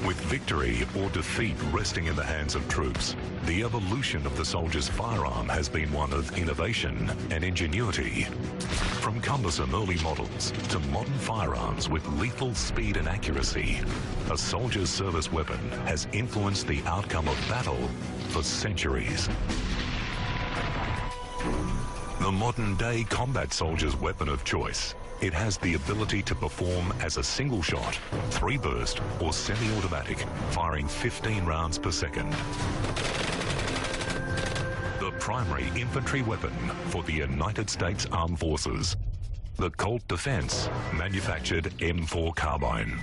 With victory or defeat resting in the hands of troops, the evolution of the soldier's firearm has been one of innovation and ingenuity. From cumbersome early models to modern firearms with lethal speed and accuracy, a soldier's service weapon has influenced the outcome of battle for centuries. The modern-day combat soldier's weapon of choice. It has the ability to perform as a single shot, 3-burst or semi-automatic, firing 15 rounds per second. The primary infantry weapon for the United States Armed Forces. The Colt Defense manufactured M4 carbine.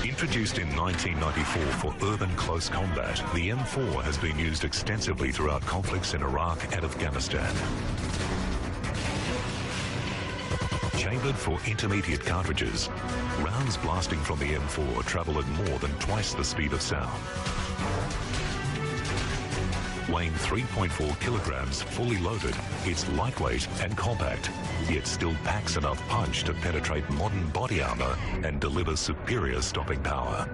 Introduced in 1994 for urban close combat, the M4 has been used extensively throughout conflicts in Iraq and Afghanistan. Chambered for intermediate cartridges, rounds blasting from the M4 travel at more than twice the speed of sound. Weighing 3.4 kilograms fully loaded, it's lightweight and compact, yet still packs enough punch to penetrate modern body armor and deliver superior stopping power.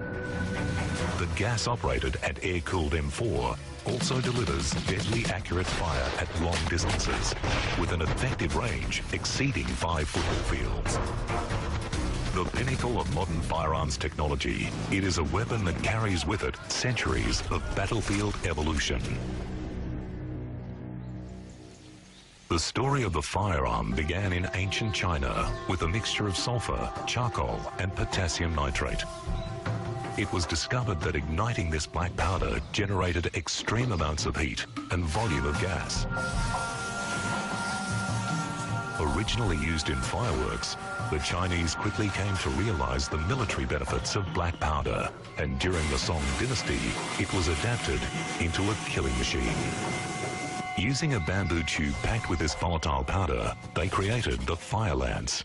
The gas-operated and air-cooled M4 also delivers deadly accurate fire at long distances, with an effective range exceeding 5 football fields. The pinnacle of modern firearms technology, it is a weapon that carries with it centuries of battlefield evolution. The story of the firearm began in ancient China with a mixture of sulfur, charcoal, and potassium nitrate. It was discovered that igniting this black powder generated extreme amounts of heat and volume of gas. Originally used in fireworks, the Chinese quickly came to realize the military benefits of black powder, and during the Song dynasty, it was adapted into a killing machine. Using a bamboo tube packed with this volatile powder, they created the fire lance.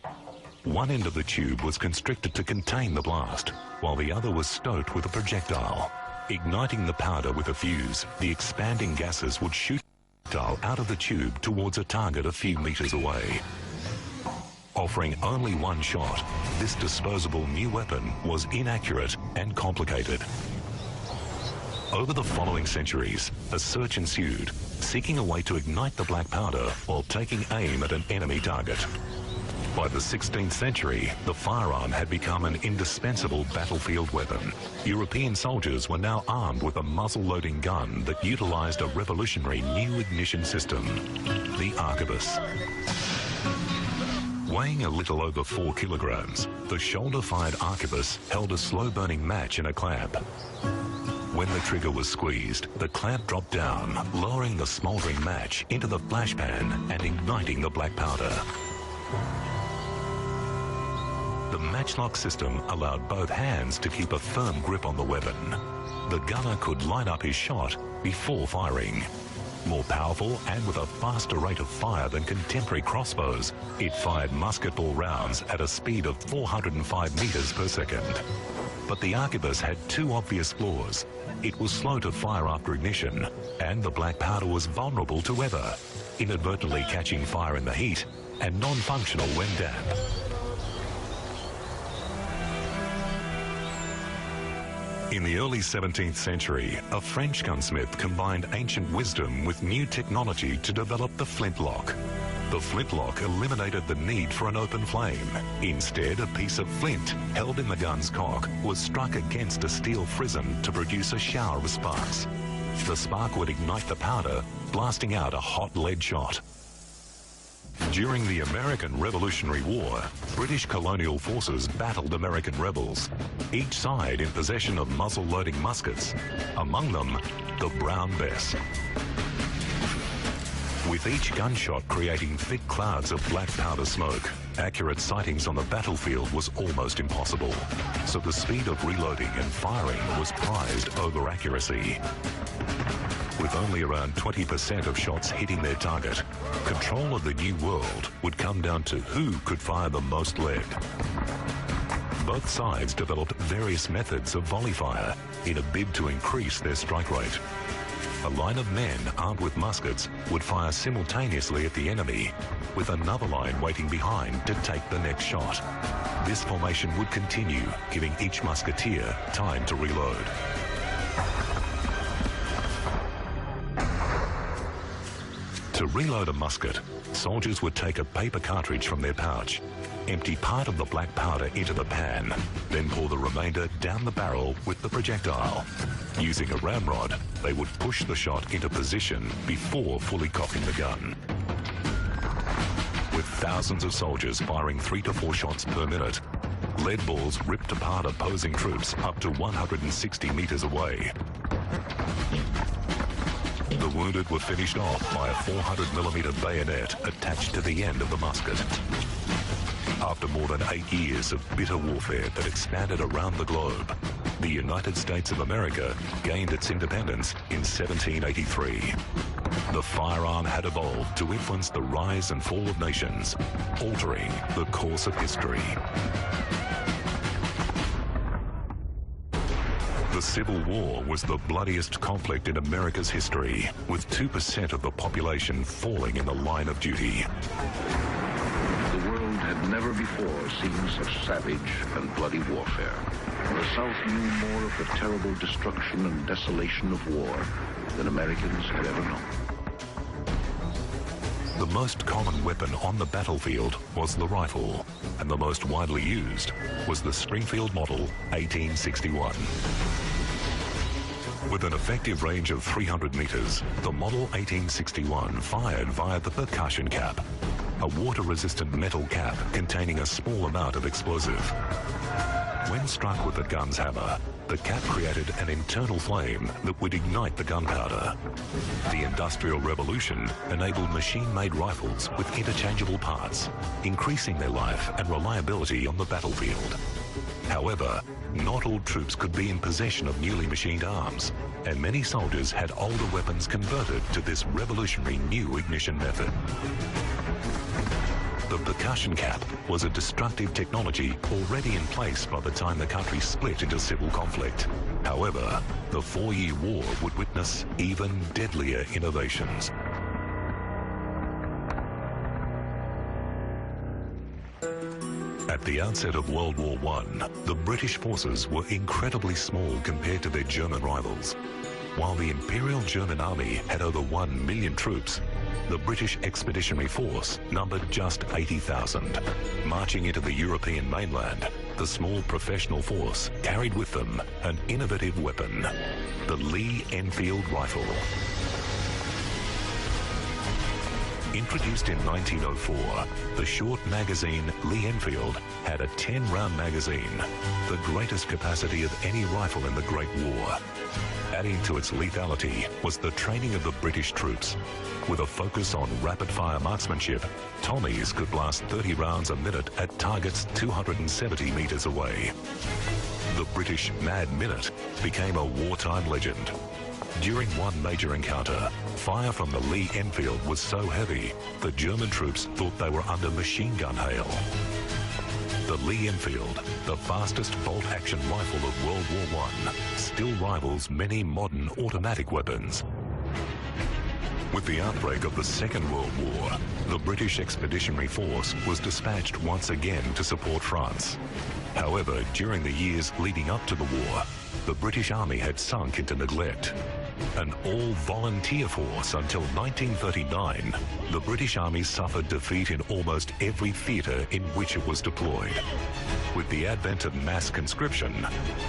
One end of the tube was constricted to contain the blast, while the other was stoked with a projectile. Igniting the powder with a fuse, the expanding gases would shoot the projectile out of the tube towards a target a few meters away. Offering only one shot, this disposable new weapon was inaccurate and complicated. Over the following centuries, a search ensued, seeking a way to ignite the black powder while taking aim at an enemy target. By the 16th century, the firearm had become an indispensable battlefield weapon. European soldiers were now armed with a muzzle-loading gun that utilized a revolutionary new ignition system, the arquebus. Weighing a little over 4 kilograms, the shoulder-fired arquebus held a slow-burning match in a clamp. When the trigger was squeezed, the clamp dropped down, lowering the smoldering match into the flash pan and igniting the black powder. The matchlock system allowed both hands to keep a firm grip on the weapon. The gunner could line up his shot before firing. More powerful and with a faster rate of fire than contemporary crossbows, it fired musketball rounds at a speed of 405 meters per second. But the arquebus had two obvious flaws. It was slow to fire after ignition, and the black powder was vulnerable to weather, inadvertently catching fire in the heat, and non-functional when damp. In the early 17th century, a French gunsmith combined ancient wisdom with new technology to develop the flintlock. The flintlock eliminated the need for an open flame. Instead, a piece of flint held in the gun's cock was struck against a steel frizzen to produce a shower of sparks. The spark would ignite the powder, blasting out a hot lead shot. During the American Revolutionary War, British colonial forces battled American rebels, each side in possession of muzzle-loading muskets, among them the Brown Bess. With each gunshot creating thick clouds of black powder smoke, accurate sightings on the battlefield was almost impossible, so the speed of reloading and firing was prized over accuracy. With only around 20% of shots hitting their target, control of the new world would come down to who could fire the most lead. Both sides developed various methods of volley fire in a bid to increase their strike rate. A line of men armed with muskets would fire simultaneously at the enemy, with another line waiting behind to take the next shot. This formation would continue, giving each musketeer time to reload. To reload a musket, soldiers would take a paper cartridge from their pouch, empty part of the black powder into the pan, then pour the remainder down the barrel with the projectile. Using a ramrod, they would push the shot into position before fully cocking the gun. With thousands of soldiers firing 3 to 4 shots per minute, lead balls ripped apart opposing troops up to 160 meters away. The wounded were finished off by a 400mm bayonet attached to the end of the musket. After more than 8 years of bitter warfare that expanded around the globe, the United States of America gained its independence in 1783. The firearm had evolved to influence the rise and fall of nations, altering the course of history. The Civil War was the bloodiest conflict in America's history, with 2% of the population falling in the line of duty. The world had never before seen such savage and bloody warfare. The South knew more of the terrible destruction and desolation of war than Americans had ever known. The most common weapon on the battlefield was the rifle, and the most widely used was the Springfield Model 1861. With an effective range of 300 meters, the Model 1861 fired via the percussion cap, a water-resistant metal cap containing a small amount of explosive. When struck with the gun's hammer, the cap created an internal flame that would ignite the gunpowder. The Industrial Revolution enabled machine-made rifles with interchangeable parts, increasing their life and reliability on the battlefield. However, not all troops could be in possession of newly machined arms, and many soldiers had older weapons converted to this revolutionary new ignition method. The percussion cap was a destructive technology already in place by the time the country split into civil conflict. However, the 4-year war would witness even deadlier innovations. At the outset of World War I, the British forces were incredibly small compared to their German rivals. While the Imperial German Army had over 1 million troops, the British Expeditionary Force numbered just 80,000. Marching into the European mainland, the small professional force carried with them an innovative weapon, the Lee Enfield rifle. Introduced in 1904, the short magazine Lee Enfield had a 10-round magazine, the greatest capacity of any rifle in the Great War. Adding to its lethality was the training of the British troops. With a focus on rapid-fire marksmanship, Tommies could blast 30 rounds a minute at targets 270 meters away. The British Mad Minute became a wartime legend. During one major encounter, fire from the Lee Enfield was so heavy, the German troops thought they were under machine gun hail. The Lee Enfield, the fastest bolt-action rifle of World War I, still rivals many modern automatic weapons. With the outbreak of the Second World War, the British Expeditionary Force was dispatched once again to support France. However, during the years leading up to the war, the British Army had sunk into neglect. An all-volunteer force until 1939, the British Army suffered defeat in almost every theatre in which it was deployed. With the advent of mass conscription,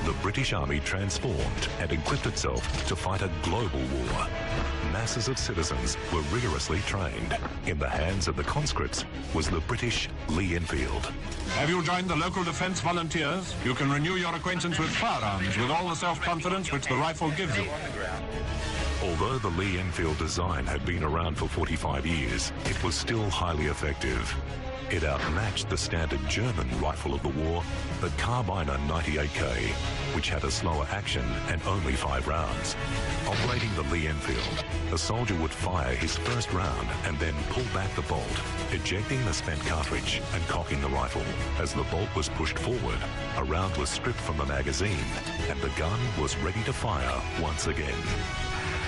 the British Army transformed and equipped itself to fight a global war. Masses of citizens were rigorously trained. In the hands of the conscripts was the British Lee Enfield. Have you joined the local defence volunteers? You can renew your acquaintance with firearms with all the self-confidence which the rifle gives you. Although the Lee Enfield design had been around for 45 years, it was still highly effective. It outmatched the standard German rifle of the war, the Carbiner 98K, which had a slower action and only 5 rounds. Operating the Lee Enfield, a soldier would fire his first round and then pull back the bolt, ejecting the spent cartridge and cocking the rifle. As the bolt was pushed forward, a round was stripped from the magazine and the gun was ready to fire once again.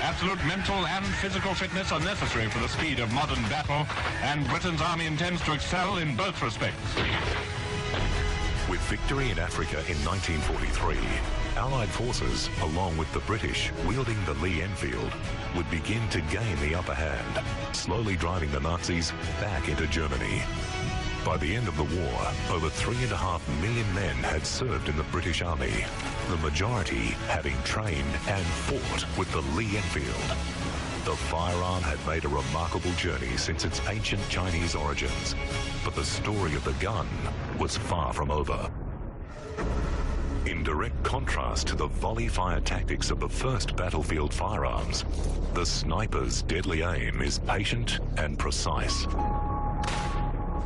Absolute mental and physical fitness are necessary for the speed of modern battle, and Britain's army intends to excel in both respects. With victory in Africa in 1943, Allied forces, along with the British wielding the Lee Enfield, would begin to gain the upper hand, slowly driving the Nazis back into Germany. By the end of the war, over 3.5 million men had served in the British Army, the majority having trained and fought with the Lee Enfield. The firearm had made a remarkable journey since its ancient Chinese origins, but the story of the gun was far from over. In direct contrast to the volley fire tactics of the first battlefield firearms, the sniper's deadly aim is patient and precise.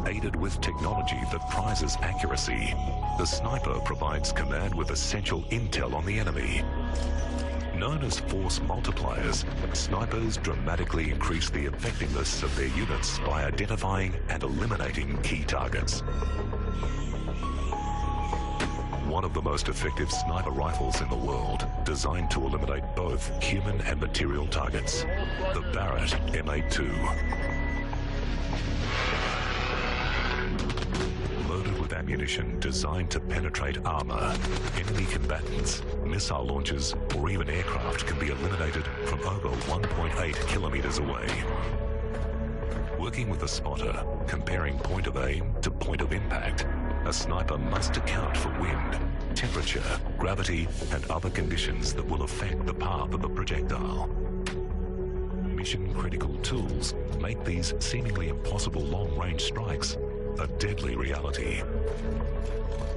Aided with technology that prizes accuracy, the sniper provides command with essential intel on the enemy. Known as force multipliers, snipers dramatically increase the effectiveness of their units by identifying and eliminating key targets. One of the most effective sniper rifles in the world, designed to eliminate both human and material targets, the Barrett M82. Loaded with ammunition designed to penetrate armor, enemy combatants, missile launchers, or even aircraft can be eliminated from over 1.8 kilometers away. Working with a spotter, comparing point of aim to point of impact, a sniper must account for wind, temperature, gravity, and other conditions that will affect the path of the projectile. Mission-critical tools make these seemingly impossible long-range strikes a deadly reality.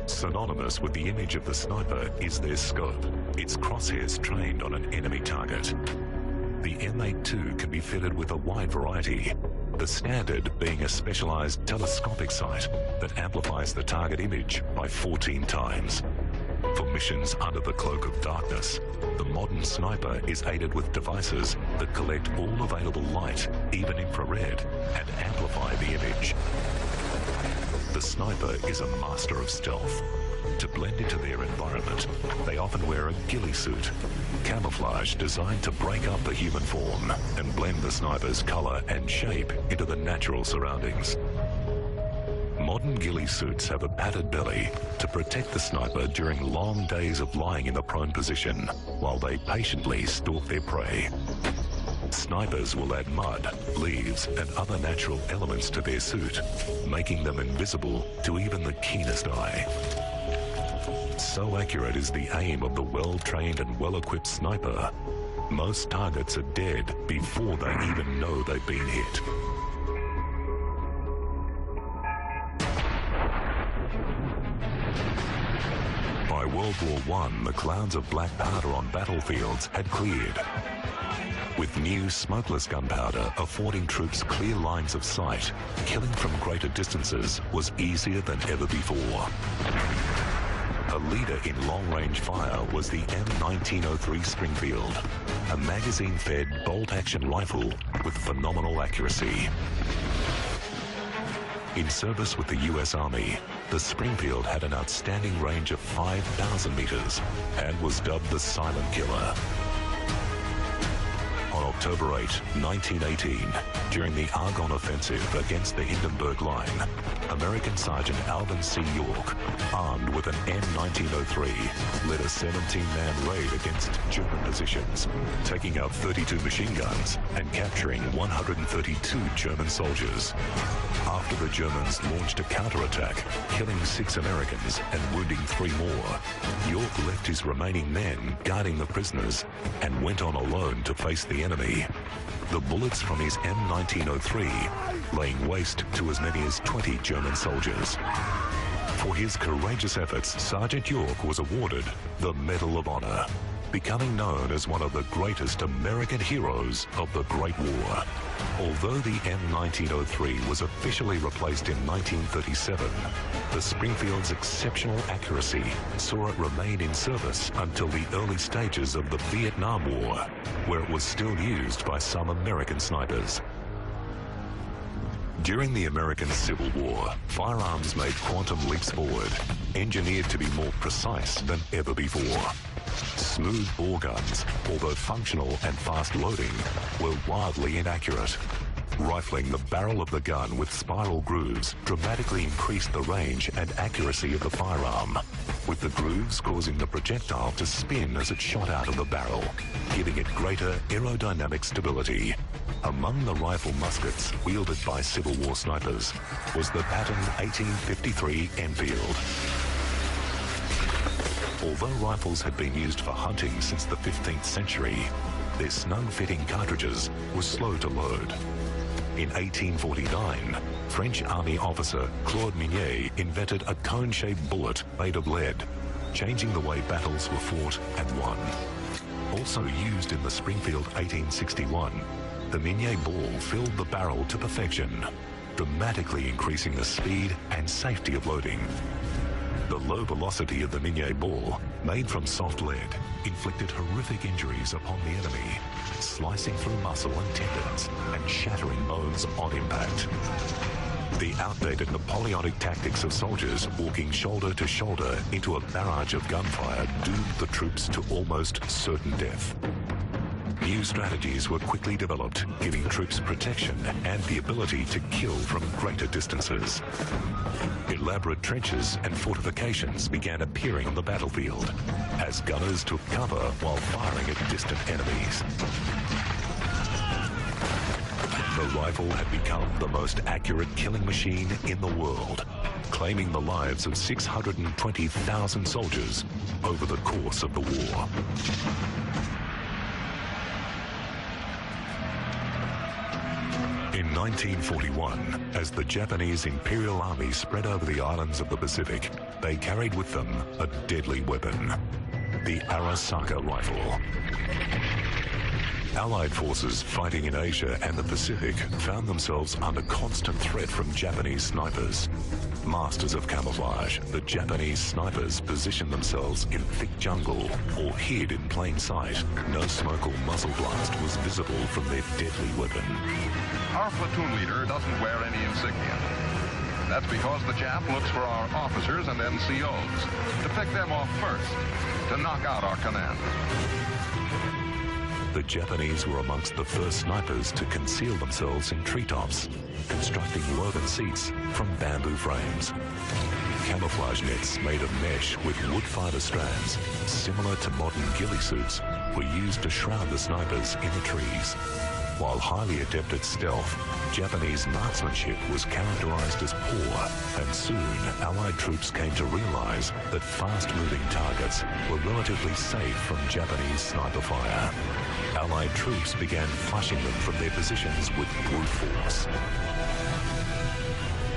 Synonymous with the image of the sniper is their scope, its crosshairs trained on an enemy target. The M82 can be fitted with a wide variety, the standard being a specialized telescopic sight that amplifies the target image by 14 times. For missions under the cloak of darkness, the modern sniper is aided with devices that collect all available light, even infrared, and amplify the image. The sniper is a master of stealth. To blend into their environment, they often wear a ghillie suit, camouflage designed to break up the human form and blend the sniper's color and shape into the natural surroundings. Modern ghillie suits have a padded belly to protect the sniper during long days of lying in the prone position while they patiently stalk their prey. Snipers will add mud, leaves, and other natural elements to their suit, making them invisible to even the keenest eye. So accurate is the aim of the well-trained and well-equipped sniper, most targets are dead before they even know they've been hit. By World War I, the clouds of black powder on battlefields had cleared, with new smokeless gunpowder affording troops clear lines of sight. Killing from greater distances was easier than ever before. A leader in long-range fire was the M1903 Springfield, a magazine-fed bolt-action rifle with phenomenal accuracy. In service with the U.S. Army, the Springfield had an outstanding range of 5,000 meters and was dubbed the Silent Killer. On October 8, 1918, during the Argonne Offensive against the Hindenburg Line, American Sergeant Alvin C. York, armed with an M1903, led a 17-man raid against German positions, taking out 32 machine guns and capturing 132 German soldiers. After the Germans launched a counterattack, killing 6 Americans and wounding 3 more, York left his remaining men guarding the prisoners and went on alone to face the enemy. The bullets from his M1903 laying waste to as many as 20 German soldiers. For his courageous efforts, Sergeant York was awarded the Medal of Honor, becoming known as one of the greatest American heroes of the Great War. Although the M1903 was officially replaced in 1937, the Springfield's exceptional accuracy saw it remain in service until the early stages of the Vietnam War, where it was still used by some American snipers. During the American Civil War, firearms made quantum leaps forward, engineered to be more precise than ever before. Smooth bore guns, although functional and fast loading, were wildly inaccurate. Rifling the barrel of the gun with spiral grooves dramatically increased the range and accuracy of the firearm, with the grooves causing the projectile to spin as it shot out of the barrel, giving it greater aerodynamic stability. Among the rifle muskets wielded by Civil War snipers was the pattern 1853 Enfield. Although rifles had been used for hunting since the 15th century, their snug-fitting cartridges were slow to load. In 1849, French Army officer Claude Minier invented a cone-shaped bullet made of lead, changing the way battles were fought and won. Also used in the Springfield 1861, the Minier ball filled the barrel to perfection, dramatically increasing the speed and safety of loading. The low velocity of the Minier ball, made from soft lead, inflicted horrific injuries upon the enemy, slicing through muscle and tendons and shattering bones on impact. The outdated Napoleonic tactics of soldiers walking shoulder to shoulder into a barrage of gunfire doomed the troops to almost certain death. New strategies were quickly developed, giving troops protection and the ability to kill from greater distances. Elaborate trenches and fortifications began appearing on the battlefield as gunners took cover while firing at distant enemies. The rifle had become the most accurate killing machine in the world, claiming the lives of 620,000 soldiers over the course of the war. In 1941, as the Japanese Imperial Army spread over the islands of the Pacific, they carried with them a deadly weapon, the Arasaka rifle. Allied forces fighting in Asia and the Pacific found themselves under constant threat from Japanese snipers. Masters of camouflage, the Japanese snipers positioned themselves in thick jungle or hid in plain sight. No smoke or muzzle blast was visible from their deadly weapon. Our platoon leader doesn't wear any insignia. That's because the Jap looks for our officers and NCOs to pick them off first, to knock out our command. The Japanese were amongst the first snipers to conceal themselves in treetops, constructing woven seats from bamboo frames. Camouflage nets made of mesh with wood fiber strands, similar to modern ghillie suits, were used to shroud the snipers in the trees. While highly adept at stealth, Japanese marksmanship was characterized as poor, and soon Allied troops came to realize that fast-moving targets were relatively safe from Japanese sniper fire. Allied troops began flushing them from their positions with brute force.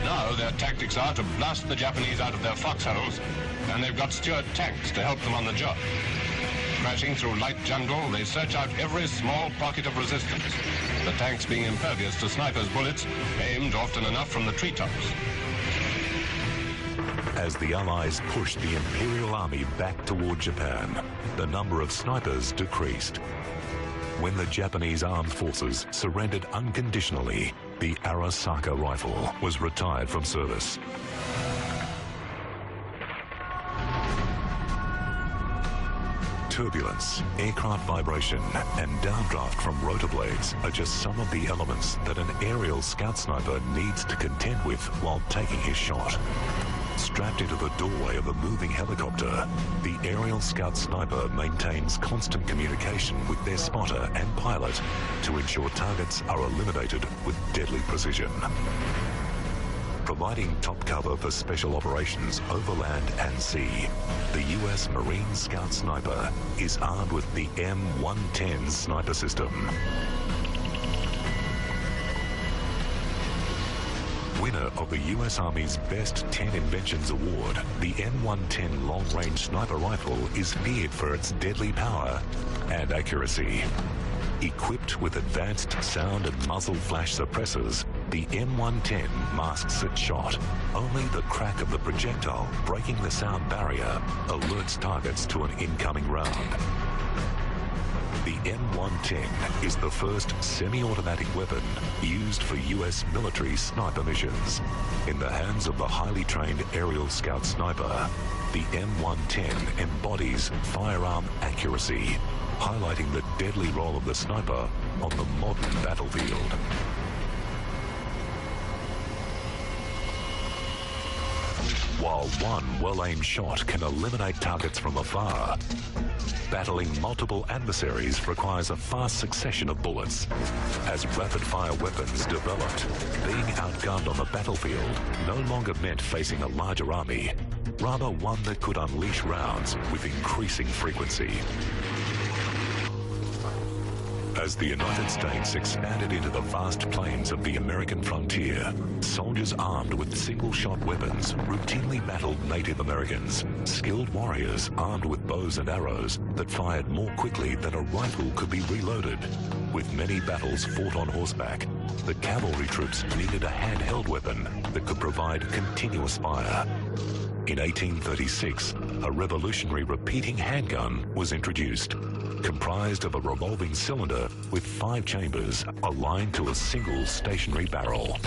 Now their tactics are to blast the Japanese out of their foxholes, and they've got Stuart tanks to help them on the job. Crashing through light jungle, they search out every small pocket of resistance, the tanks being impervious to snipers' bullets, aimed often enough from the treetops. As the Allies pushed the Imperial Army back toward Japan, the number of snipers decreased. When the Japanese armed forces surrendered unconditionally, the Arasaka rifle was retired from service. Turbulence, aircraft vibration, and downdraft from rotor blades are just some of the elements that an aerial scout sniper needs to contend with while taking his shot. Strapped into the doorway of a moving helicopter, the aerial scout sniper maintains constant communication with their spotter and pilot to ensure targets are eliminated with deadly precision. Providing top cover for special operations over land and sea, the U.S. Marine Scout Sniper is armed with the M110 sniper system. Winner of the U.S. Army's Best 10 Inventions Award, the M110 long-range sniper rifle is feared for its deadly power and accuracy. Equipped with advanced sound and muzzle flash suppressors, the M110 masks its shot. Only the crack of the projectile breaking the sound barrier alerts targets to an incoming round. The M110 is the first semi-automatic weapon used for U.S. military sniper missions. In the hands of the highly trained aerial scout sniper, the M110 embodies firearm accuracy, highlighting the deadly role of the sniper on the modern battlefield. while one well-aimed shot can eliminate targets from afar, battling multiple adversaries requires a fast succession of bullets. As rapid-fire weapons developed, being outgunned on the battlefield no longer meant facing a larger army, rather one that could unleash rounds with increasing frequency. As the United States expanded into the vast plains of the American frontier, soldiers armed with single-shot weapons routinely battled Native Americans, skilled warriors armed with bows and arrows that fired more quickly than a rifle could be reloaded. With many battles fought on horseback, the cavalry troops needed a handheld weapon that could provide continuous fire. In 1836, a revolutionary repeating handgun was introduced, comprised of a revolving cylinder with 5 chambers aligned to a single stationary barrel.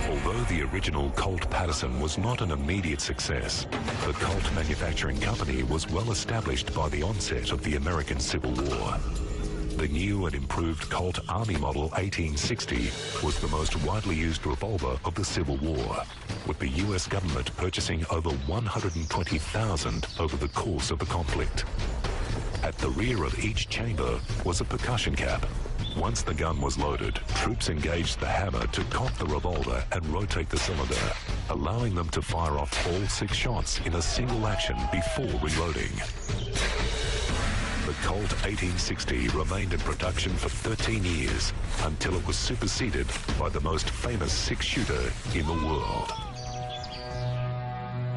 Although the original Colt Patterson was not an immediate success, the Colt Manufacturing Company was well established by the onset of the American Civil War. The new and improved Colt Army Model 1860 was the most widely used revolver of the Civil War, with the US government purchasing over 120,000 over the course of the conflict. At the rear of each chamber was a percussion cap. Once the gun was loaded, troops engaged the hammer to cock the revolver and rotate the cylinder, allowing them to fire off all 6 shots in a single action before reloading. The Colt 1860 remained in production for 13 years until it was superseded by the most famous 6-shooter in the world.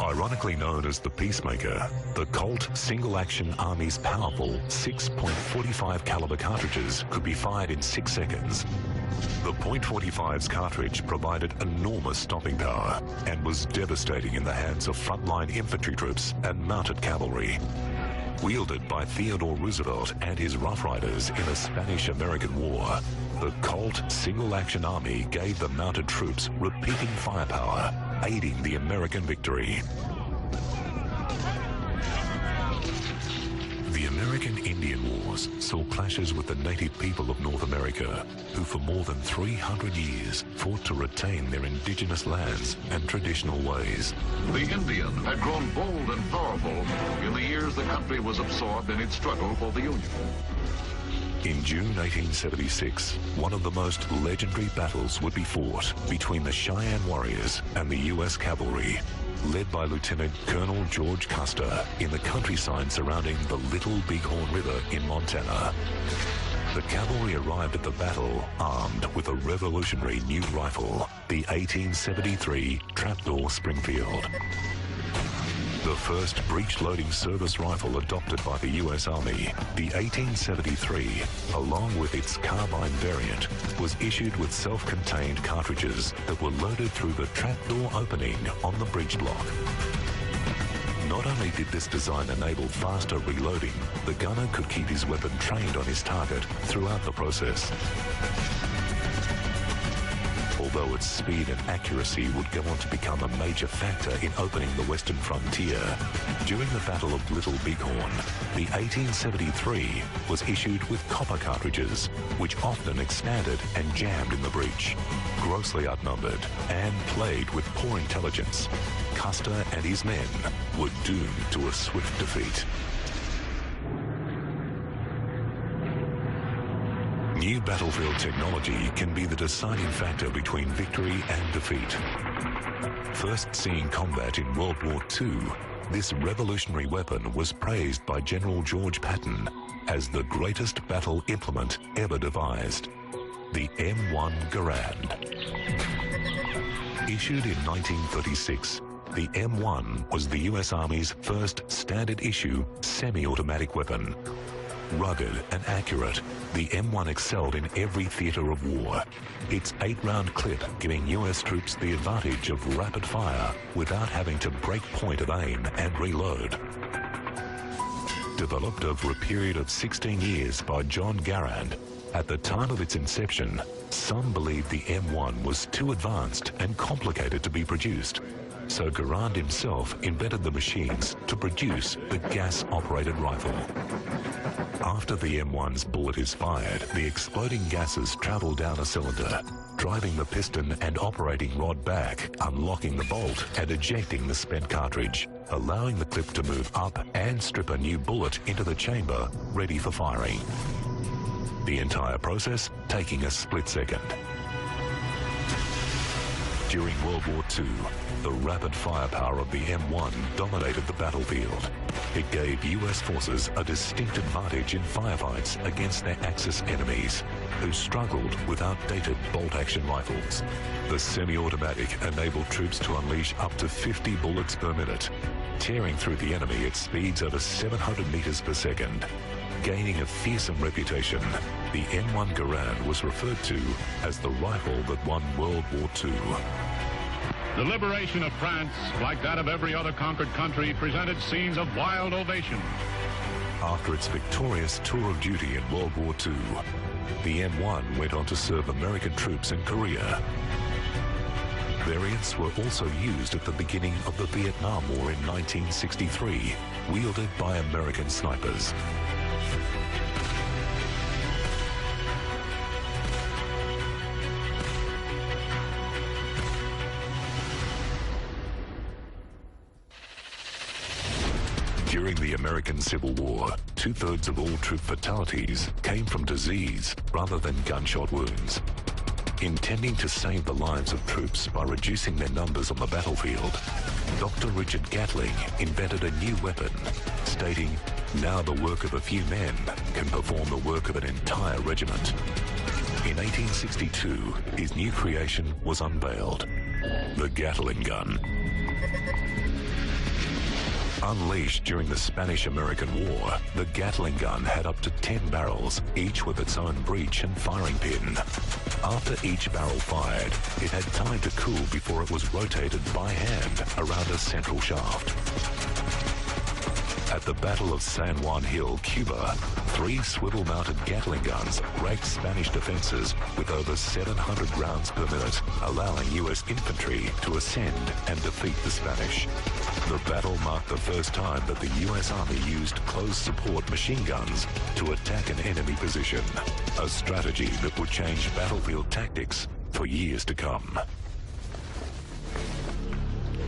Ironically known as the Peacemaker, the Colt single-action Army's powerful 6.45 caliber cartridges could be fired in 6 seconds. The .45's cartridge provided enormous stopping power and was devastating in the hands of frontline infantry troops and mounted cavalry. Wielded by Theodore Roosevelt and his Rough Riders in the Spanish-American War, the Colt single-action Army gave the mounted troops repeating firepower, aiding the American victory. The American Indian Wars saw clashes with the native people of North America, who for more than 300 years fought to retain their indigenous lands and traditional ways. The Indian had grown bold and powerful in the years the country was absorbed in its struggle for the Union. In June 1876, one of the most legendary battles would be fought between the Cheyenne warriors and the U.S. cavalry, led by Lieutenant Colonel George Custer in the countryside surrounding the Little Bighorn River in Montana. The cavalry arrived at the battle armed with a revolutionary new rifle, the 1873 Trapdoor Springfield. The first breech-loading service rifle adopted by the U.S. Army, the 1873, along with its carbine variant, was issued with self-contained cartridges that were loaded through the trapdoor opening on the breech block. Not only did this design enable faster reloading, the gunner could keep his weapon trained on his target throughout the process. Although its speed and accuracy would go on to become a major factor in opening the western frontier, during the Battle of Little Bighorn, the 1873 was issued with copper cartridges, which often expanded and jammed in the breech. Grossly outnumbered and plagued with poor intelligence, Custer and his men were doomed to a swift defeat. New battlefield technology can be the deciding factor between victory and defeat. First seen combat in World War II, this revolutionary weapon was praised by General George Patton as the greatest battle implement ever devised, the M1 Garand. Issued in 1936, the M1 was the US Army's first standard-issue semi-automatic weapon. Rugged and accurate, the M1 excelled in every theater of war, its 8-round clip giving US troops the advantage of rapid fire without having to break point of aim and reload. Developed over a period of 16 years by John Garand, at the time of its inception, some believed the M1 was too advanced and complicated to be produced. So Garand himself invented the machines to produce the gas-operated rifle. After the M1's bullet is fired, the exploding gases travel down a cylinder, driving the piston and operating rod back, unlocking the bolt and ejecting the spent cartridge, allowing the clip to move up and strip a new bullet into the chamber, ready for firing. The entire process taking a split second. During World War II, the rapid firepower of the M1 dominated the battlefield. It gave US forces a distinct advantage in firefights against their Axis enemies, who struggled with outdated bolt-action rifles. The semi-automatic enabled troops to unleash up to 50 bullets per minute, tearing through the enemy at speeds over 700 meters per second. Gaining a fearsome reputation, the M1 Garand was referred to as the rifle that won World War II. The liberation of France, like that of every other conquered country, presented scenes of wild ovation. After its victorious tour of duty in World War II, the M1 went on to serve American troops in Korea. Variants were also used at the beginning of the Vietnam War in 1963, wielded by American snipers. During the American Civil War, 2/3 of all troop fatalities came from disease rather than gunshot wounds. Intending to save the lives of troops by reducing their numbers on the battlefield, Dr. Richard Gatling invented a new weapon, stating, "Now the work of a few men can perform the work of an entire regiment." In 1862, his new creation was unveiled, the Gatling gun. Unleashed during the Spanish-American War, the Gatling gun had up to 10 barrels, each with its own breech and firing pin. After each barrel fired, it had time to cool before it was rotated by hand around a central shaft. At the Battle of San Juan Hill, Cuba, 3 swivel-mounted Gatling guns raked Spanish defenses with over 700 rounds per minute, allowing US infantry to ascend and defeat the Spanish. The battle marked the first time that the US Army used close support machine guns to attack an enemy position, a strategy that would change battlefield tactics for years to come.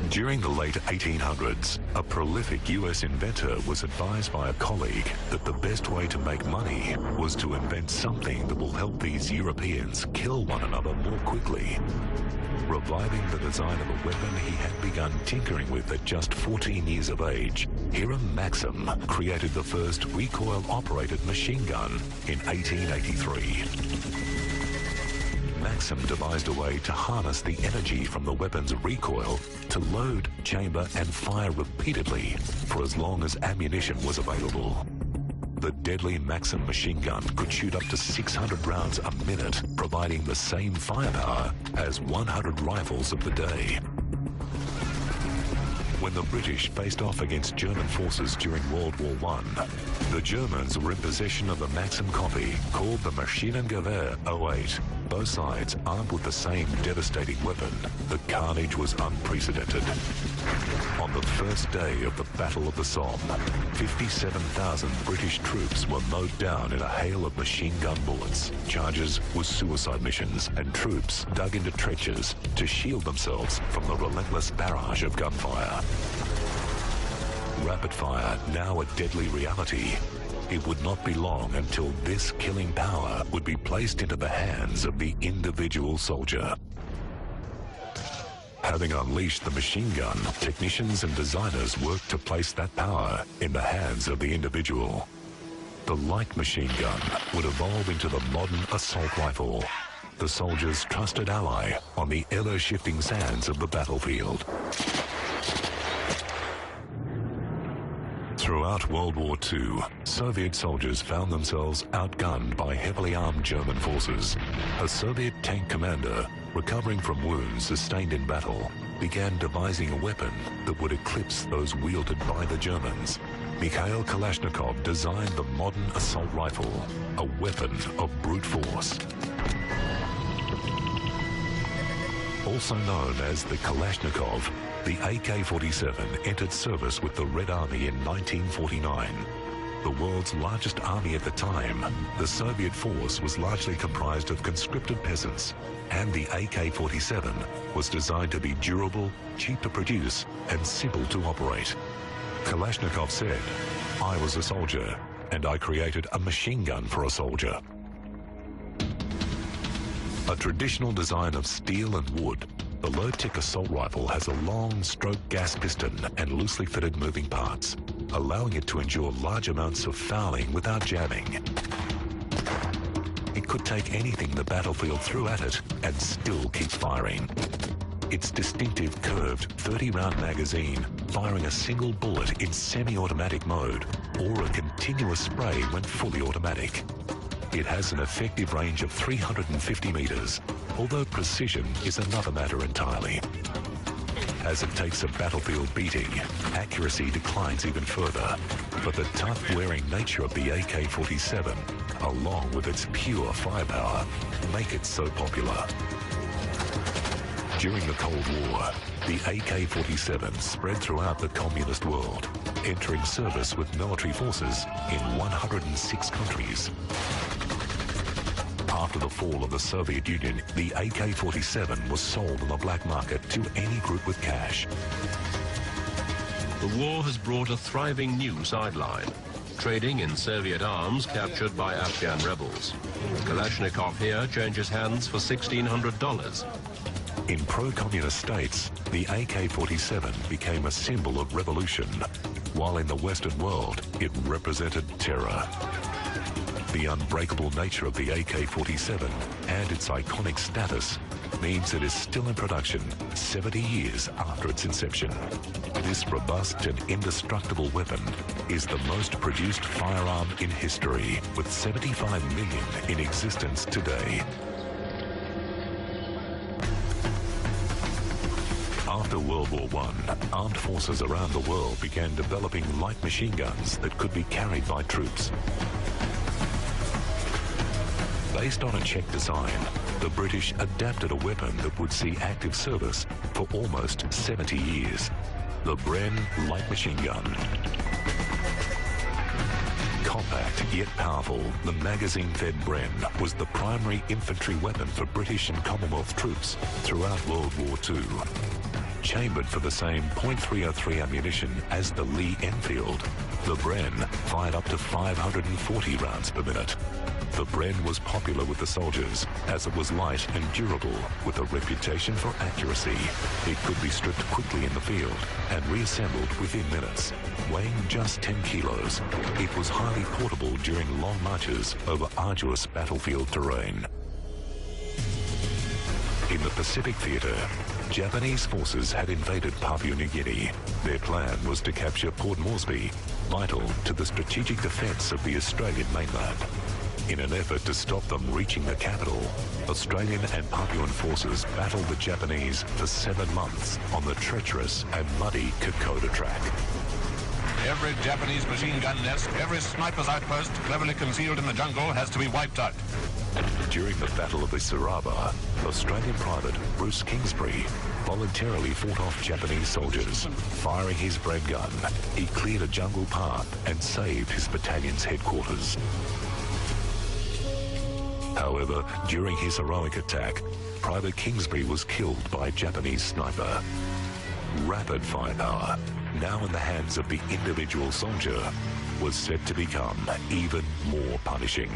During the late 1800s, a prolific US inventor was advised by a colleague that the best way to make money was to invent something that will help these Europeans kill one another more quickly. Reviving the design of a weapon he had begun tinkering with at just 14 years of age, Hiram Maxim created the first recoil-operated machine gun in 1883. Maxim devised a way to harness the energy from the weapon's recoil to load, chamber, and fire repeatedly for as long as ammunition was available. The deadly Maxim machine gun could shoot up to 600 rounds a minute, providing the same firepower as 100 rifles of the day. When the British faced off against German forces during World War I, the Germans were in possession of a Maxim copy called the Maschinengewehr 08. Both sides armed with the same devastating weapon. The carnage was unprecedented. On the first day of the Battle of the Somme, 57,000 British troops were mowed down in a hail of machine gun bullets. Charges were suicide missions, and troops dug into trenches to shield themselves from the relentless barrage of gunfire. Rapid fire, now a deadly reality. It would not be long until this killing power would be placed into the hands of the individual soldier. Having unleashed the machine gun, technicians and designers worked to place that power in the hands of the individual. The light machine gun would evolve into the modern assault rifle, the soldier's trusted ally on the ever-shifting sands of the battlefield. Throughout World War II, Soviet soldiers found themselves outgunned by heavily armed German forces. A Soviet tank commander, recovering from wounds sustained in battle, began devising a weapon that would eclipse those wielded by the Germans. Mikhail Kalashnikov designed the modern assault rifle, a weapon of brute force. Also known as the Kalashnikov, the AK-47 entered service with the Red Army in 1949. the world's largest army at the time, the Soviet force was largely comprised of conscripted peasants, and the AK-47 was designed to be durable, cheap to produce, and simple to operate. Kalashnikov said, "I was a soldier, and I created a machine gun for a soldier." A traditional design of steel and wood, the low-tech assault rifle has a long stroke gas piston and loosely fitted moving parts, allowing it to endure large amounts of fouling without jamming. It could take anything the battlefield threw at it and still keep firing. Its distinctive curved 30-round magazine firing a single bullet in semi-automatic mode or a continuous spray when fully automatic. It has an effective range of 350 meters, although precision is another matter entirely. As it takes a battlefield beating, accuracy declines even further, but the tough, wearing nature of the AK-47, along with its pure firepower, make it so popular. During the Cold War, the AK-47 spread throughout the communist world, entering service with military forces in 106 countries. After the fall of the Soviet Union, the AK-47 was sold on the black market to any group with cash. The war has brought a thriving new sideline, trading in Soviet arms captured by Afghan rebels. Kalashnikov here changes hands for $1,600. In pro-communist states, the AK-47 became a symbol of revolution, while in the Western world, it represented terror. The unbreakable nature of the AK-47 and its iconic status means it is still in production 70 years after its inception. This robust and indestructible weapon is the most produced firearm in history, with 75 million in existence today. After World War I, armed forces around the world began developing light machine guns that could be carried by troops. Based on a Czech design, the British adapted a weapon that would see active service for almost 70 years, the Bren light machine gun. Compact yet powerful, the magazine-fed Bren was the primary infantry weapon for British and Commonwealth troops throughout World War II. Chambered for the same .303 ammunition as the Lee Enfield, the Bren fired up to 540 rounds per minute. The Bren was popular with the soldiers as it was light and durable with a reputation for accuracy. It could be stripped quickly in the field and reassembled within minutes. Weighing just 10 kilos, it was highly portable during long marches over arduous battlefield terrain. In the Pacific Theatre, Japanese forces had invaded Papua New Guinea. Their plan was to capture Port Moresby, vital to the strategic defence of the Australian mainland. In an effort to stop them reaching the capital, Australian and Papuan forces battled the Japanese for 7 months on the treacherous and muddy Kokoda track. Every Japanese machine gun nest, every sniper's outpost cleverly concealed in the jungle has to be wiped out. During the Battle of the Saraba, Australian Private Bruce Kingsbury voluntarily fought off Japanese soldiers. Firing his Bren gun, he cleared a jungle path and saved his battalion's headquarters. However, during his heroic attack, Private Kingsbury was killed by a Japanese sniper. Rapid firepower, now in the hands of the individual soldier, was set to become even more punishing.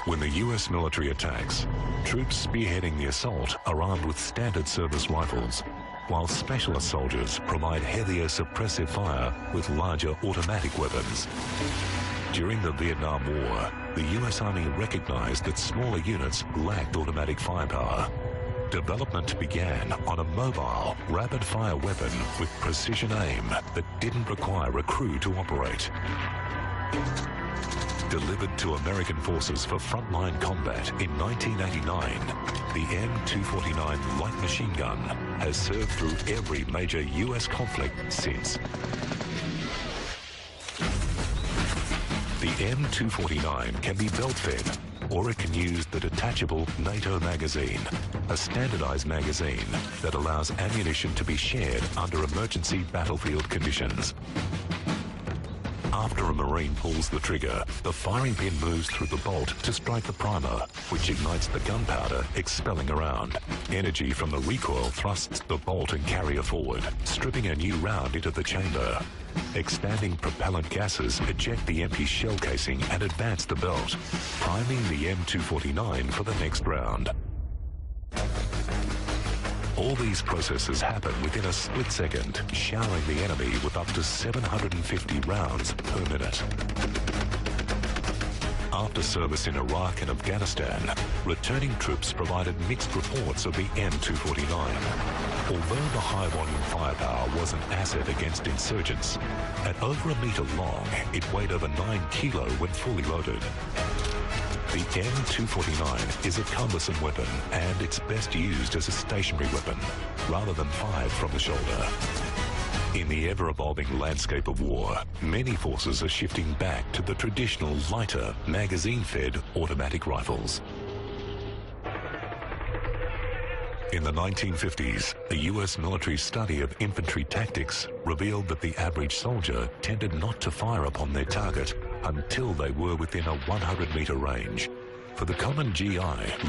When the US military attacks, troops spearheading the assault are armed with standard service rifles, while specialist soldiers provide heavier suppressive fire with larger automatic weapons. During the Vietnam War, the US Army recognized that smaller units lacked automatic firepower. Development began on a mobile, rapid-fire weapon with precision aim that didn't require a crew to operate. Delivered to American forces for frontline combat in 1989, the M249 light machine gun has served through every major US conflict since. The M249 can be belt-fed, or it can use the detachable NATO magazine, a standardized magazine that allows ammunition to be shared under emergency battlefield conditions. After a Marine pulls the trigger, the firing pin moves through the bolt to strike the primer, which ignites the gunpowder, expelling around. Energy from the recoil thrusts the bolt and carrier forward, stripping a new round into the chamber. Expanding propellant gases eject the empty shell casing and advance the belt, priming the M249 for the next round. All these processes happen within a split second, showering the enemy with up to 750 rounds per minute. After service in Iraq and Afghanistan, returning troops provided mixed reports of the M249. Although the high-volume firepower was an asset against insurgents, at over a metre long, it weighed over 9 kilo when fully loaded. The M249 is a cumbersome weapon, and it's best used as a stationary weapon, rather than fired from the shoulder. In the ever-evolving landscape of war, many forces are shifting back to the traditional lighter, magazine-fed automatic rifles. In the 1950s, a US military study of infantry tactics revealed that the average soldier tended not to fire upon their target until they were within a 100-meter range. For the common GI,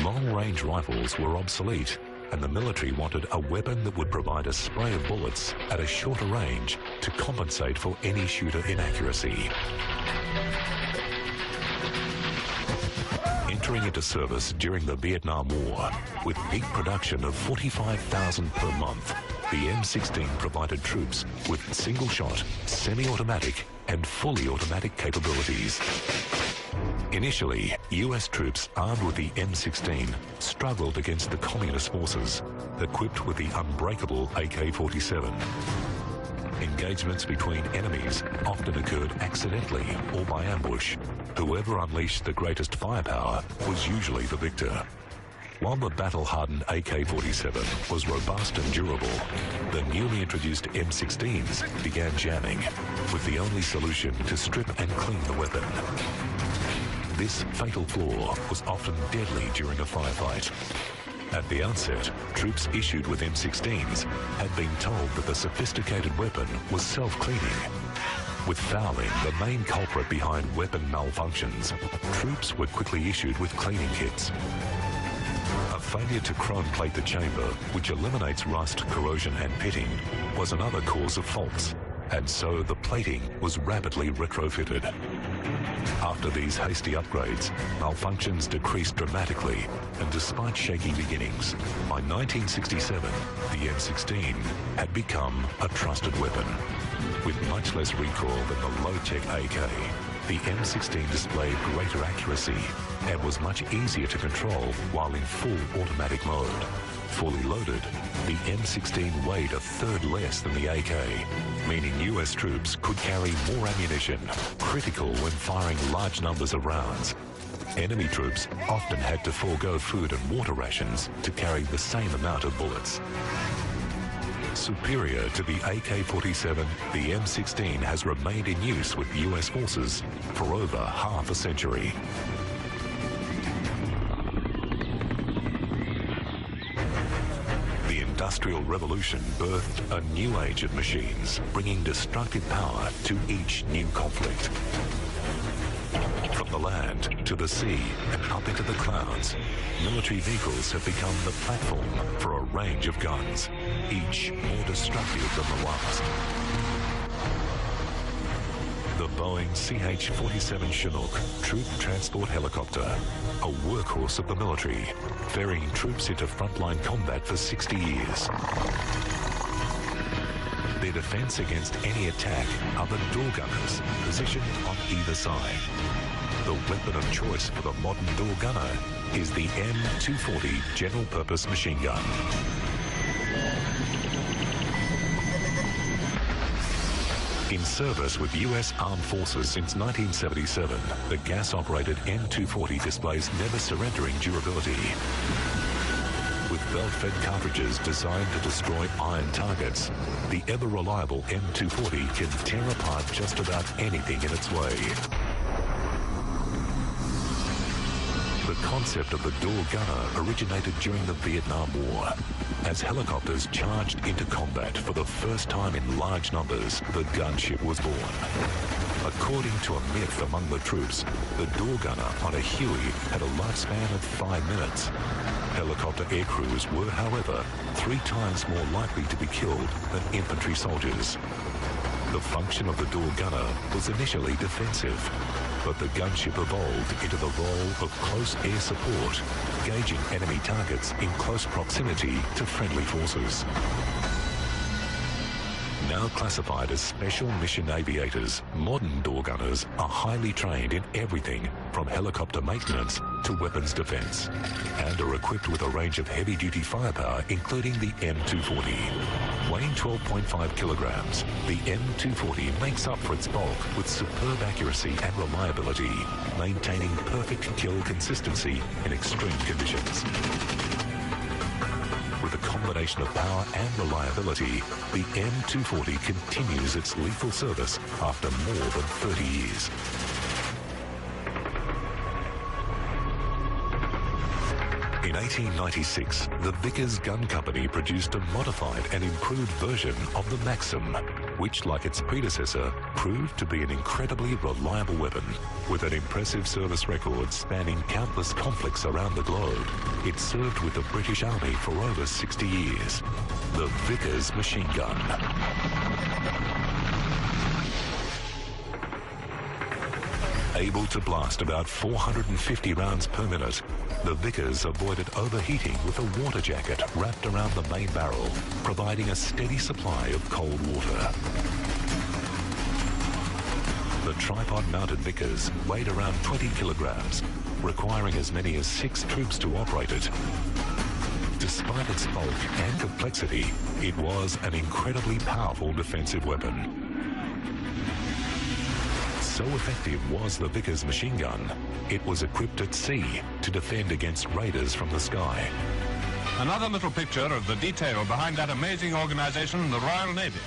long-range rifles were obsolete, and the military wanted a weapon that would provide a spray of bullets at a shorter range to compensate for any shooter inaccuracy. Entering into service during the Vietnam War, with peak production of 45,000 per month, the M16 provided troops with single-shot, semi-automatic and fully automatic capabilities. Initially, US troops armed with the M16 struggled against the communist forces, equipped with the unbreakable AK-47. Engagements between enemies often occurred accidentally or by ambush. Whoever unleashed the greatest firepower was usually the victor. While the battle-hardened AK-47 was robust and durable, the newly introduced M16s began jamming, with the only solution to strip and clean the weapon. This fatal flaw was often deadly during a firefight. At the outset, troops issued with M16s had been told that the sophisticated weapon was self-cleaning. With fouling the main culprit behind weapon malfunctions, troops were quickly issued with cleaning kits. A failure to chrome plate the chamber, which eliminates rust, corrosion and pitting, was another cause of faults, and so the plating was rapidly retrofitted. After these hasty upgrades, malfunctions decreased dramatically, and despite shaky beginnings, by 1967, the M16 had become a trusted weapon. With much less recoil than the low-tech AK, the M16 displayed greater accuracy and was much easier to control while in full automatic mode. Fully loaded, the M16 weighed a third less than the AK, meaning US troops could carry more ammunition, critical when firing large numbers of rounds. Enemy troops often had to forego food and water rations to carry the same amount of bullets. Superior to the AK-47, the M16 has remained in use with US forces for over half a century. The Industrial Revolution birthed a new age of machines, bringing destructive power to each new conflict. From the land to the sea and up into the clouds, military vehicles have become the platform for a range of guns, each more destructive than the last. The Boeing CH-47 Chinook troop transport helicopter, a workhorse of the military, ferrying troops into frontline combat for 60 years. Their defense against any attack are the door gunners positioned on either side. The weapon of choice for the modern door gunner is the M240 General Purpose Machine Gun. In service with US Armed Forces since 1977, the gas-operated M240 displays never-surrendering durability. With belt-fed cartridges designed to destroy iron targets, the ever-reliable M240 can tear apart just about anything in its way. The concept of the door gunner originated during the Vietnam War. As helicopters charged into combat for the first time in large numbers, the gunship was born. According to a myth among the troops, the door gunner on a Huey had a lifespan of 5 minutes. Helicopter aircrews were, however, 3 times more likely to be killed than infantry soldiers. The function of the door gunner was initially defensive, but the gunship evolved into the role of close air support, gauging enemy targets in close proximity to friendly forces. Now classified as special mission aviators, modern door gunners are highly trained in everything from helicopter maintenance to weapons defense, and are equipped with a range of heavy-duty firepower, including the M240. Weighing 12.5 kilograms, the M240 makes up for its bulk with superb accuracy and reliability, maintaining perfect kill consistency in extreme conditions. With a combination of power and reliability, the M240 continues its lethal service after more than 30 years. In 1896, the Vickers Gun Company produced a modified and improved version of the Maxim, which, like its predecessor, proved to be an incredibly reliable weapon. With an impressive service record spanning countless conflicts around the globe, it served with the British Army for over 60 years. The Vickers machine gun. Able to blast about 450 rounds per minute, the Vickers avoided overheating with a water jacket wrapped around the main barrel, providing a steady supply of cold water. The tripod-mounted Vickers weighed around 20 kilograms, requiring as many as 6 troops to operate it. Despite its bulk and complexity, it was an incredibly powerful defensive weapon. So effective was the Vickers machine gun, it was equipped at sea to defend against raiders from the sky. Another little picture of the detail behind that amazing organization, the Royal Navy.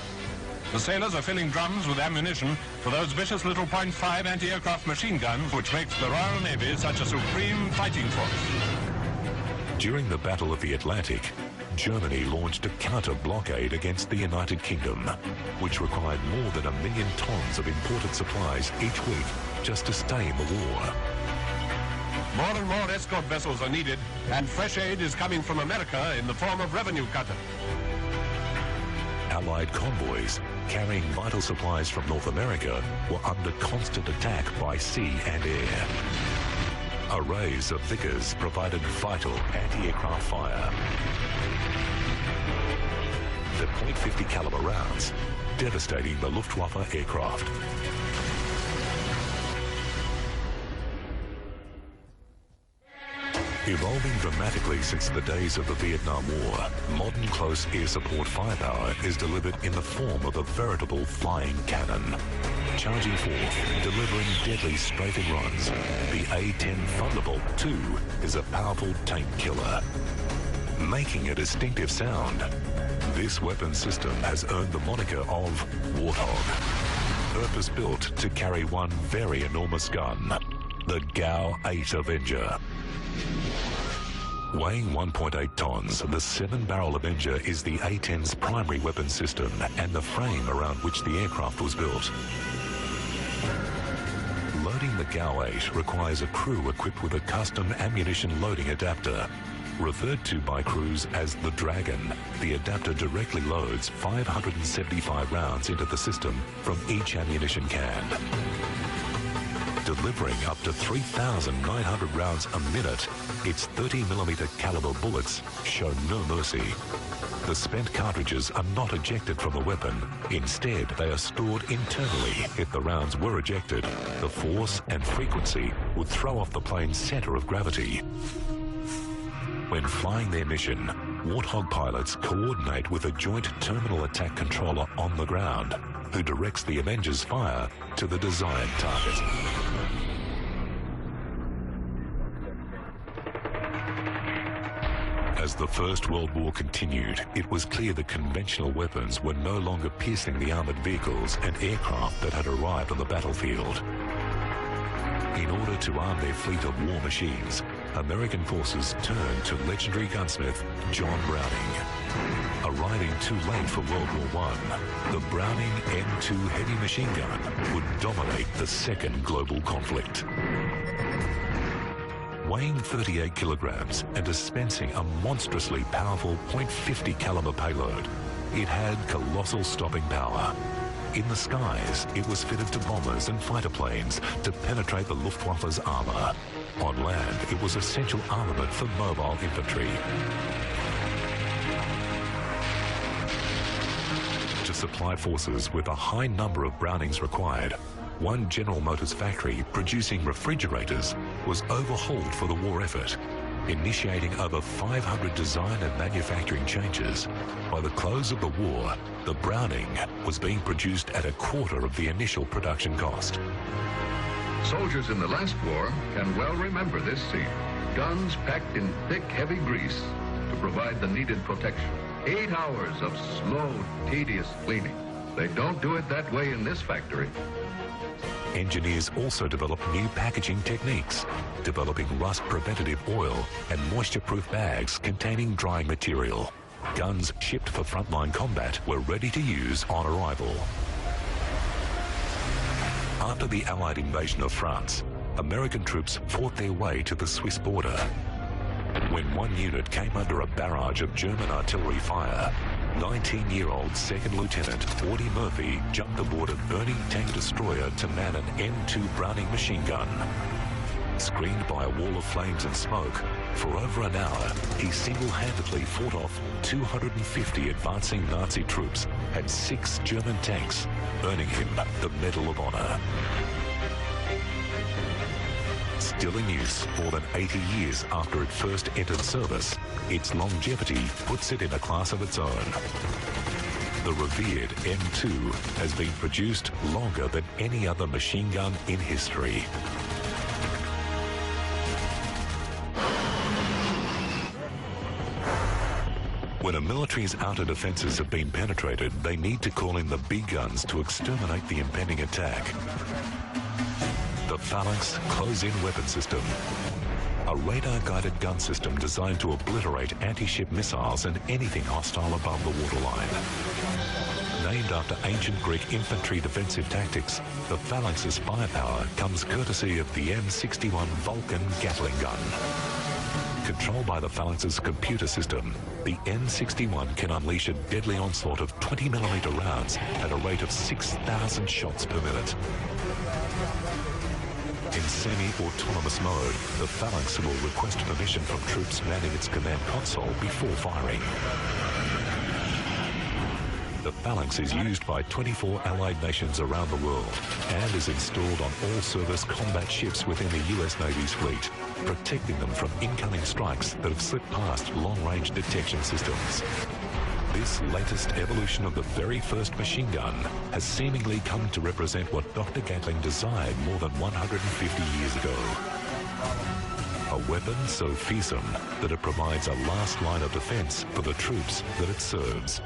The sailors are filling drums with ammunition for those vicious little .5 anti-aircraft machine guns which makes the Royal Navy such a supreme fighting force. During the Battle of the Atlantic, Germany launched a counter-blockade against the United Kingdom, which required more than 1 million tons of imported supplies each week just to stay in the war. More and more escort vessels are needed, and fresh aid is coming from America in the form of revenue cutter. Allied convoys carrying vital supplies from North America were under constant attack by sea and air. Arrays of Vickers provided vital anti-aircraft fire. The .50 caliber rounds devastating the Luftwaffe aircraft. Evolving dramatically since the days of the Vietnam War, modern close air support firepower is delivered in the form of a veritable flying cannon. Charging forth, delivering deadly strafing runs, the A-10 Thunderbolt II is a powerful tank killer. Making a distinctive sound, this weapon system has earned the moniker of Warthog, purpose-built to carry one very enormous gun, the GAU-8 Avenger. Weighing 1.8 tons, the 7-barrel Avenger is the A-10's primary weapon system and the frame around which the aircraft was built. Loading the GAU-8 requires a crew equipped with a custom ammunition loading adapter. Referred to by crews as the Dragon, the adapter directly loads 575 rounds into the system from each ammunition can. Delivering up to 3,900 rounds a minute, its 30mm caliber bullets show no mercy. The spent cartridges are not ejected from the weapon. Instead, they are stored internally. If the rounds were ejected, the force and frequency would throw off the plane's center of gravity. When flying their mission, Warthog pilots coordinate with a joint terminal attack controller on the ground, who directs the Avenger's fire to the desired target. As the First World War continued, it was clear that conventional weapons were no longer piercing the armored vehicles and aircraft that had arrived on the battlefield. In order to arm their fleet of war machines, American forces turned to legendary gunsmith John Browning. Arriving too late for World War I, the Browning M2 heavy machine gun would dominate the second global conflict. Weighing 38 kilograms and dispensing a monstrously powerful .50 caliber payload, it had colossal stopping power. In the skies, it was fitted to bombers and fighter planes to penetrate the Luftwaffe's armor. On land, it was essential armament for mobile infantry. To supply forces with a high number of Brownings required, one General Motors factory producing refrigerators was overhauled for the war effort, initiating over 500 design and manufacturing changes. By the close of the war, the Browning was being produced at a quarter of the initial production cost. Soldiers in the last war can well remember this scene. Guns packed in thick, heavy grease to provide the needed protection. 8 hours of slow, tedious cleaning. They don't do it that way in this factory. Engineers also developed new packaging techniques, developing rust-preventative oil and moisture-proof bags containing drying material. Guns shipped for frontline combat were ready to use on arrival. After the Allied invasion of France, American troops fought their way to the Swiss border. When one unit came under a barrage of German artillery fire, 19-year-old 2nd Lieutenant Audie Murphy jumped aboard a burning tank destroyer to man an M2 Browning machine gun. Screened by a wall of flames and smoke, for over an hour, he single-handedly fought off 250 advancing Nazi troops and 6 German tanks, earning him the Medal of Honor. Still in use more than 80 years after it first entered service, its longevity puts it in a class of its own. The revered M2 has been produced longer than any other machine gun in history. When a military's outer defences have been penetrated, they need to call in the big guns to exterminate the impending attack. The Phalanx Close-In Weapon System, a radar-guided gun system designed to obliterate anti-ship missiles and anything hostile above the waterline. Named after ancient Greek infantry defensive tactics, the Phalanx's firepower comes courtesy of the M61 Vulcan Gatling gun. Controlled by the Phalanx's computer system, the M61 can unleash a deadly onslaught of 20mm rounds at a rate of 6,000 shots per minute. In semi-autonomous mode, the Phalanx will request permission from troops manning its command console before firing. The Phalanx is used by 24 allied nations around the world and is installed on all service combat ships within the US Navy's fleet, protecting them from incoming strikes that have slipped past long-range detection systems. This latest evolution of the very first machine gun has seemingly come to represent what Dr. Gatling desired more than 150 years ago. A weapon so fearsome that it provides a last line of defense for the troops that it serves.